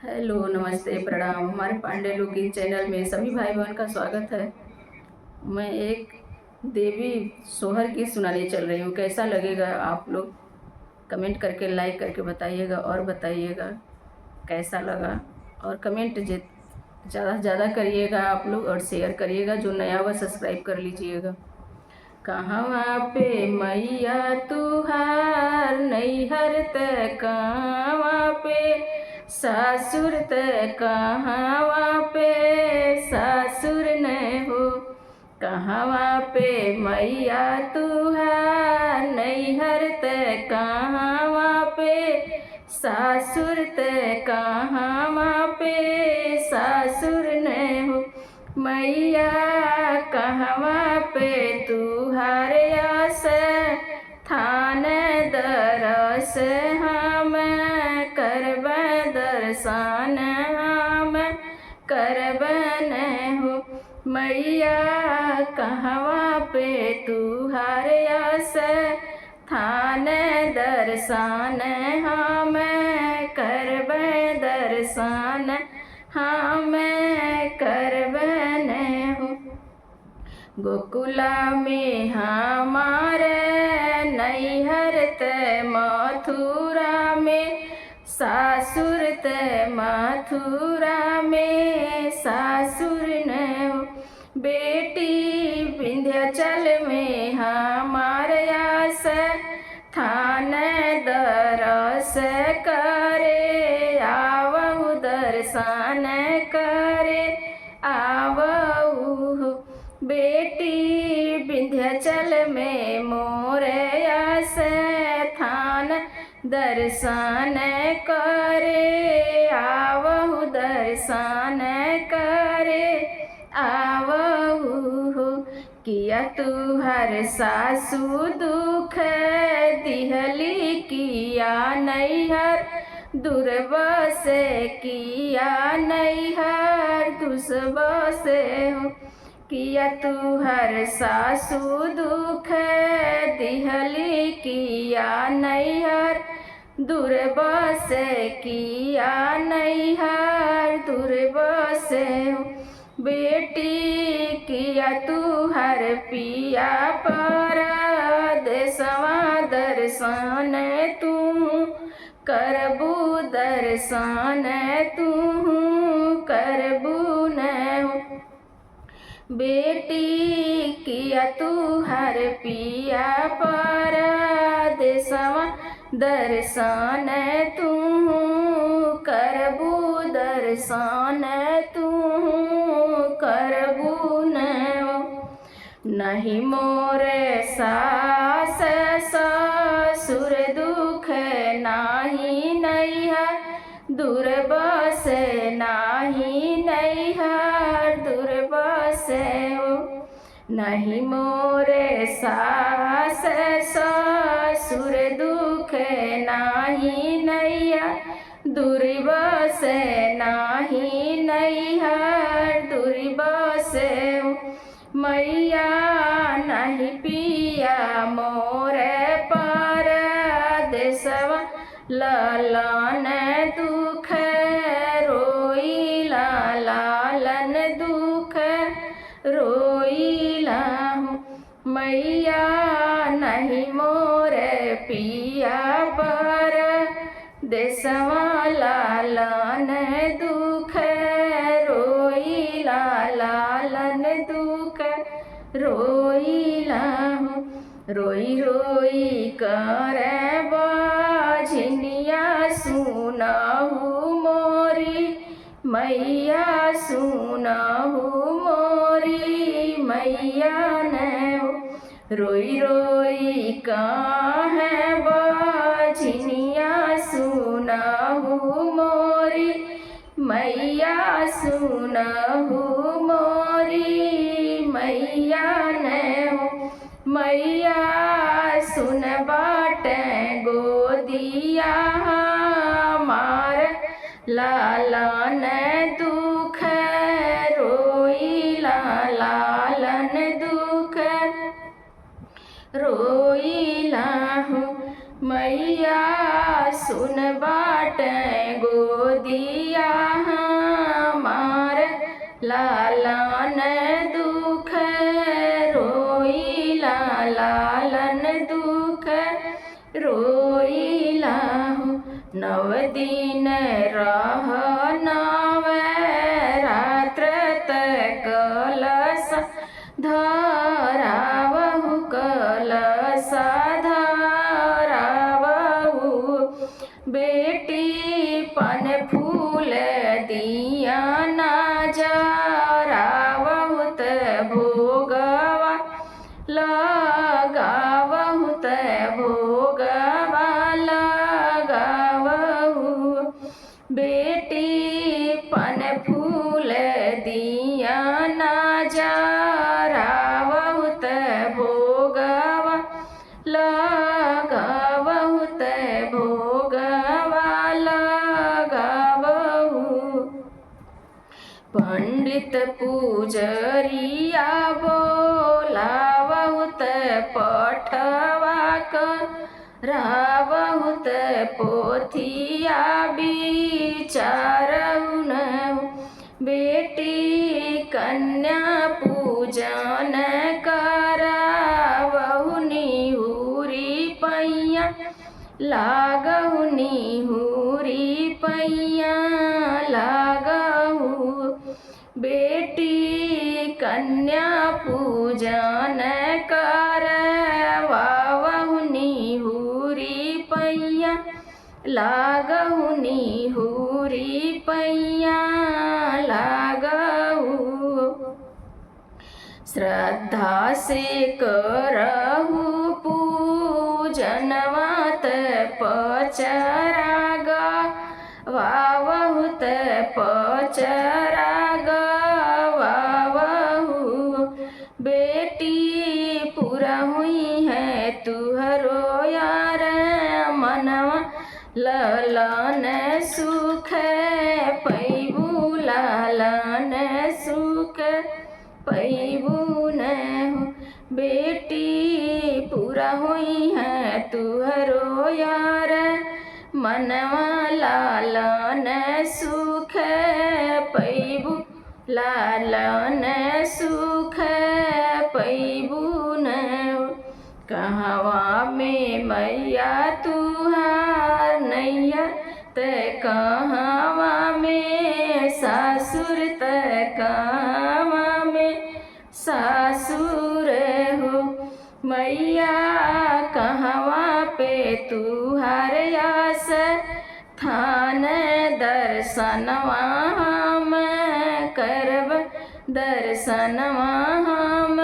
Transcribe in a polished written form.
Hello, नमस्ते, प्रणाम। हमारे पांडे लोग की चैनल में सभी भाई बहन का स्वागत है। मैं एक देवी सोहर की सुनाने चल रही हूँ। कैसा लगेगा आप लोग कमेंट करके लाइक करके बताइएगा और बताइएगा कैसा लगा। और कमेंट ज़्यादा से ज़्यादा करिएगा आप लोग और शेयर करिएगा। जो नया हुआ सब्सक्राइब कर लीजिएगा। कहवा पे मैया तुहार नैहर त कहवा पे सासुर त कहवा पे सासुर न हो। कहवा पे मैया तुहार नैहर त कहवा पे सासुर त कहवा पे सासुर न हो। मैया कहवा पे तुहार आस थान दरस हम करब दर्शन हम करब न हो। मैया कहवा पे तुहार आस थान दर्शन हम करब दर्शन हम करब न हो। गोकुला में हमार नैहर त मथुरा में सासुर त मथुरा में सासुर न हो। बेटी विंध्याचल में हमार आस थान दरस करे आवहु दर्शन करे आवहु। बेटी विंध्याचल में मोरे आस थान दर्शन करे आवहु दर्शन करे आवहु। किया तुहर सासु दुख दिहली किया नैहर दुर्बस किया नैहर दुर्बस हो। किया तुहर सासु दुख दिहली किया नैहर दुर्बस किया नैहर दुर्बस हो। बेटी किया तुहर पिया पर देसवा दर्शन तू करबू दर्शन तू करबू न हो। बेटी किया तुहर पिया पर देसवा दर्शन तू करबू दर्शन तू करबू न हो। नहीं मोरे सास ससुर दुख नाही नैहर दुर्बस नाही नैहर दुर्बस हो। नहीं मोरे सास ससुर दुख नाही नैहर दुर्बस नाही नैहर दुर्बस हो। मैया नहीं पिया मोरे पर देसवा लालन दुख रोइला लालन दुख रोइला हूँ। मैया नहीं मोरे पिया पर देसवा लालन दुख रोइला लालन दुख रोइला हूँ। रोई रोई कर बाझनिया सुनहु मोरी मैया सुनहु मोरी मैया न हो। रोई रोई कहे बाझनिया सुनहु मोरी मैया सुनहु मोरी मैया न हो। मैया सुन बाट गोदिया हमार लालन दुख रोइला लालन दुख रोइला हूँ। मैया सुन बाट गोदिया दिन रहनावे रात्र तक कलश धरावहु कलश धरावहु बेटी पन फूल दिया ना जरावहु त भोगवा लगावहु त भोगवा लगावहु बेटी पन फूल दिया ना जरावहु त भोगवा लगावहु त भोगवा लगावहु पंडित पूजरिया बोलावहु त पठवा करावहु त पोथिया विचारहु न बेटी कन्या पूजन करावहु निहुरी पैया लागहु निहुरी पैया लागहु बेटी कन्या पूजन करवावहु निहुरी पैया लागहु निहुरी पैया लागहु श्रद्धा से करहु पूजनवा त पचरा गवावहु त पचरा गवावहु बेटी पूरा हुई है तुहरो यार मनवा ललन सुख पैबू लालन सुख पैबू न हो बेटी पूरा हुई है तुहरो यार मनवा लालन सुख पैबू लालन सुख पैबू न हो कहवा में मैया तुहार नैया त कहवा में सासुर त कहवा में सासुर हो मैया कहवा पे तुहार आस थान दर्शनवा हम करब दर्शनवा हम